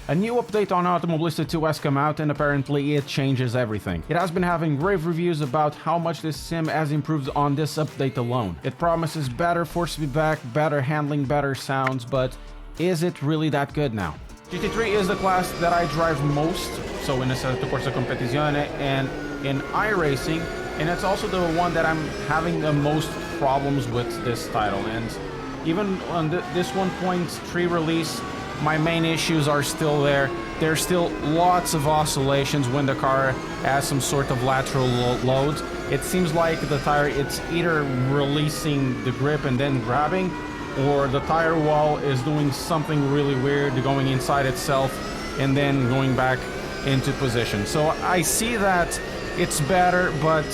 A new update on Automobilista 2 has come out and apparently it changes everything. It has been having rave reviews about how much this sim has improved on this update alone. It promises better force feedback, better handling, better sounds, but is it really that good now? GT3 is the class that I drive most, so in Assetto Corsa Competizione and in iRacing, and it's also the one that I'm having the most problems with this title. And even on this 1.3 release, my main issues are still there. There's still lots of oscillations when the car has some sort of lateral load. It seems like the tire, it's either releasing the grip and then grabbing, or the tire wall is doing something really weird, going inside itself and then going back into position. So I see that it's better, but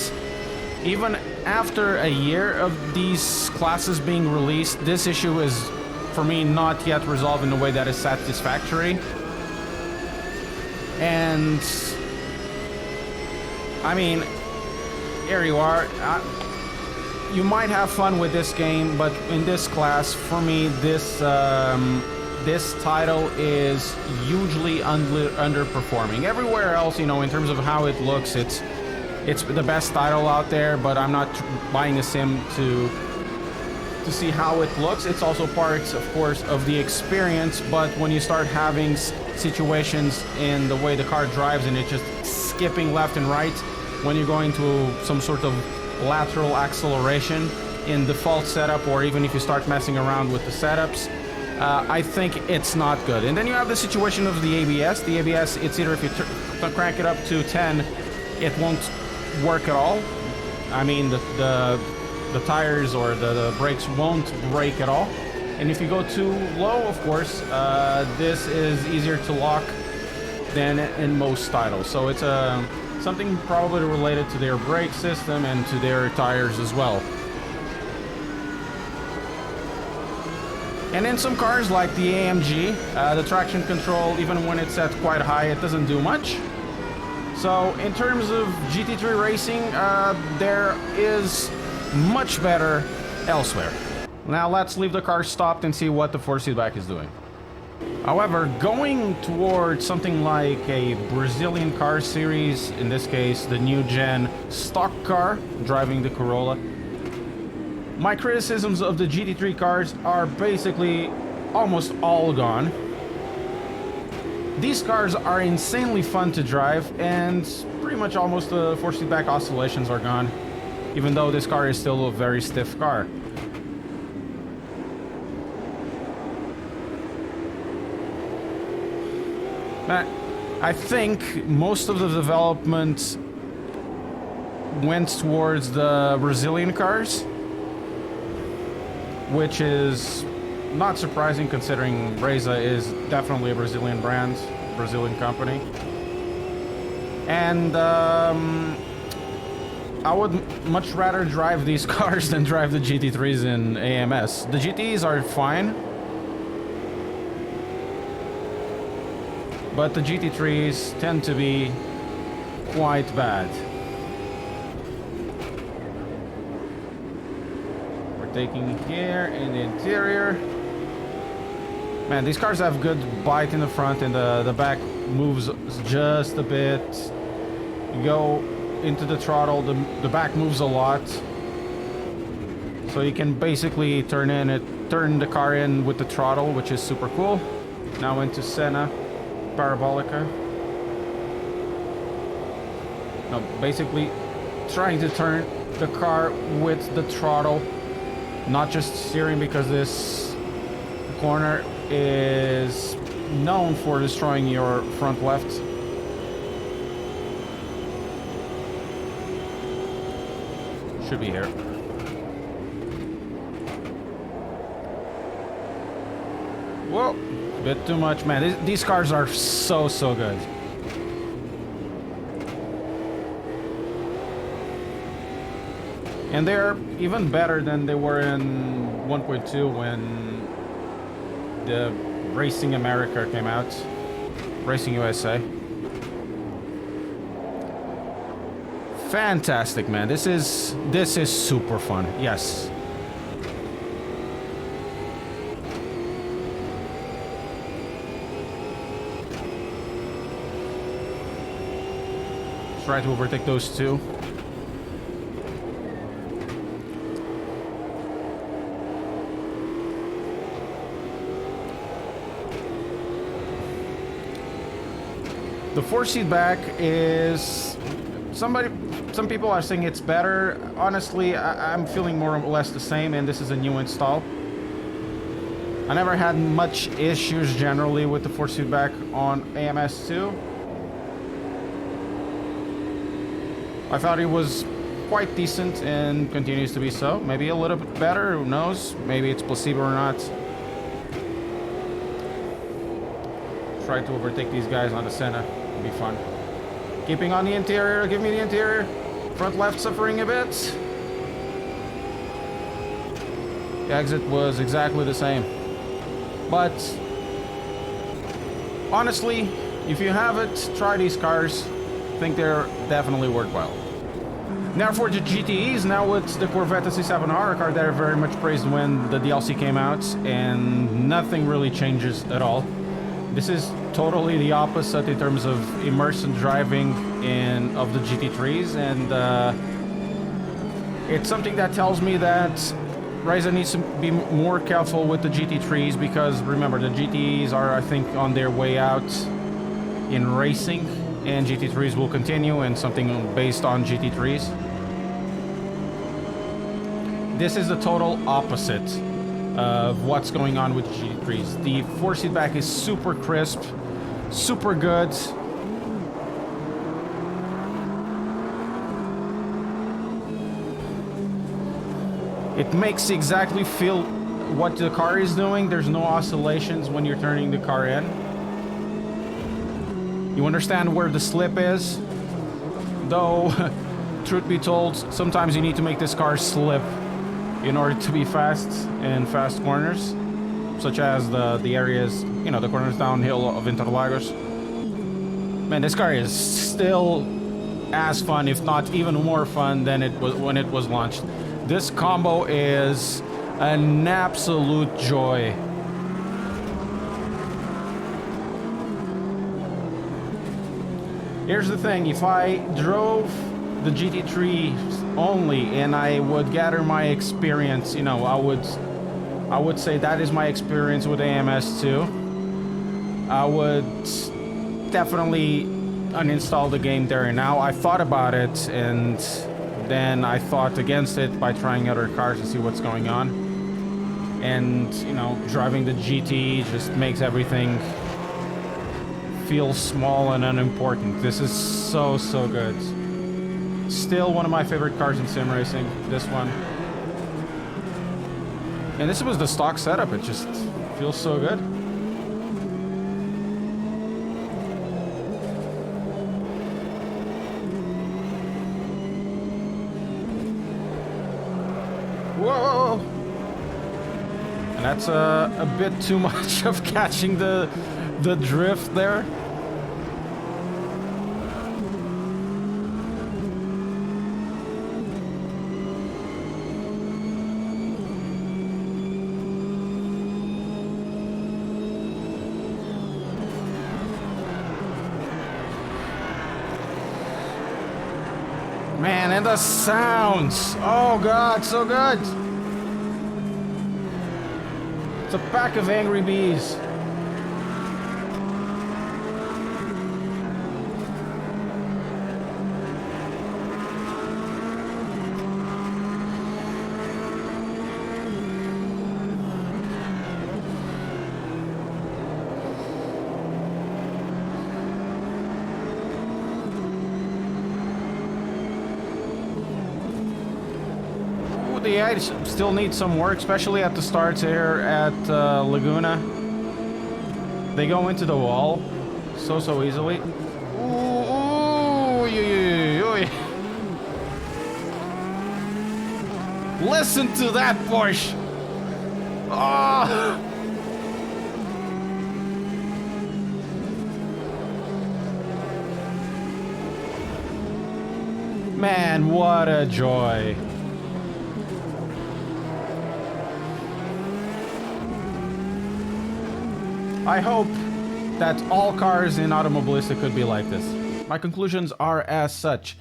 even after a year of these classes being released, this issue is, for me, not yet resolved in a way that is satisfactory. And I mean, here you are. You might have fun with this game, but in this class, for me, this title is hugely underperforming. Everywhere else, you know, in terms of how it looks, it's the best title out there, but I'm not buying a sim to see how it looks. It's also parts, of course, of the experience, but when you start having situations in the way the car drives and it's just skipping left and right when you're going to some sort of lateral acceleration in default setup, or even if you start messing around with the setups, I think it's not good. And then you have the situation of the ABS. The ABS, it's either if you crank it up to 10, it won't work at all. I mean, the tires or the brakes won't brake at all. And if you go too low, of course, this is easier to lock than in most titles. So it's something probably related to their brake system and to their tires as well. And in some cars like the AMG, the traction control, even when it's set quite high, it doesn't do much. So in terms of GT3 racing, there is much better elsewhere. Now let's leave the car stopped and see what the force feedback is doing. However, going towards something like a Brazilian car series, in this case the new gen stock car driving the Corolla, my criticisms of the GT3 cars are basically almost all gone. These cars are insanely fun to drive, and pretty much almost the force feedback oscillations are gone, even though this car is still a very stiff car. But I think most of the development went towards the Brazilian cars, which is not surprising considering Breza is definitely a Brazilian brand, Brazilian company. And I would much rather drive these cars than drive the GT3s in AMS. The GTs are fine, but the GT3s tend to be quite bad. We're taking here in the interior. Man, these cars have good bite in the front, and the back moves just a bit. You go into the throttle, the back moves a lot. So you can basically turn the car in with the throttle, which is super cool. Now into Senna Parabolica. Now basically trying to turn the car with the throttle, not just steering, because this corner is known for destroying your front left. Should be here. Whoa, a bit too much, man. These cars are so good. And they're even better than they were in 1.2 when the Racing America came out. Racing USA. Fantastic, man. This is super fun. Yes. try to overtake those two. The 4-seat back is... Some people are saying it's better. Honestly, I'm feeling more or less the same, and this is a new install. I never had much issues generally with the 4-seat back on AMS2. I thought it was quite decent and continues to be so. Maybe a little bit better, who knows? Maybe it's placebo or not. Try to overtake these guys on the center. It'll be fun. Keeping on the interior, give me the interior. Front left suffering a bit. The exit was exactly the same. But honestly, if you have it, try these cars. I think they're definitely worthwhile. Now for the GTEs, now it's the Corvette C7R, a car that I very much praised when the DLC came out, and nothing really changes at all. This is totally the opposite in terms of immersive driving of the GT3s, and it's something that tells me that Ryzen needs to be more careful with the GT3s, because remember, the GTEs are, I think, on their way out in racing, and GT3s will continue, and something based on GT3s. This is the total opposite of what's going on with GT3s. The 4-seat back is super crisp, super good. It makes exactly feel what the car is doing. There's no oscillations when you're turning the car in. You understand where the slip is, though truth be told, sometimes you need to make this car slip in order to be fast in fast corners, such as the areas, you know, the corners downhill of Interlagos. Man, this car is still as fun, if not even more fun than it was when it was launched. This combo is an absolute joy. Here's the thing, if I drove the GT3 only and I would gather my experience, you know, I would say that is my experience with AMS2. I would definitely uninstall the game there and now. I thought about it, and then I thought against it by trying other cars to see what's going on. And, you know, driving the GT just makes everything feel small and unimportant. This is so, so good. Still one of my favorite cars in sim racing, this one. And this was the stock setup, it just feels so good. Whoa! And that's a bit too much of catching the drift there. Man, and the sounds! Oh god, so good! It's a pack of angry bees. The AI still needs some work, especially at the starts here at Laguna. They go into the wall so easily. Ooh, listen to that Porsche! Oh! Man, what a joy. I hope that all cars in Automobilista could be like this. My conclusions are as such.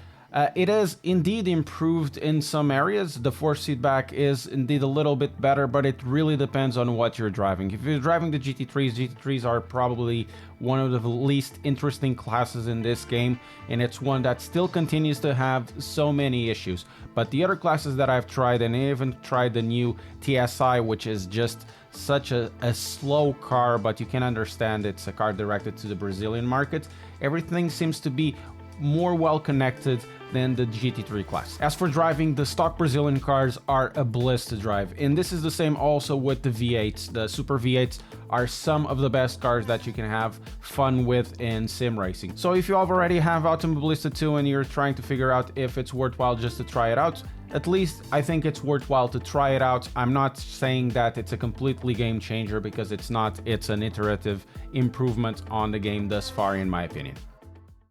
It is indeed improved in some areas. The force feedback is indeed a little bit better, but it really depends on what you're driving. If you're driving the GT3s are probably one of the least interesting classes in this game, and it's one that still continues to have so many issues. But the other classes that I've tried, and I even tried the new TSI, which is just such a slow car, but you can understand it's a car directed to the Brazilian market. Everything seems to be more well connected than the GT3 class. As for driving, the stock Brazilian cars are a bliss to drive, and this is the same also with the V8s. The Super V8s are some of the best cars that you can have fun with in sim racing. So if you already have Automobilista 2 and you're trying to figure out if it's worthwhile just to try it out, at least I think it's worthwhile to try it out. I'm not saying that it's a completely game changer, because it's not. It's an iterative improvement on the game thus far, in my opinion.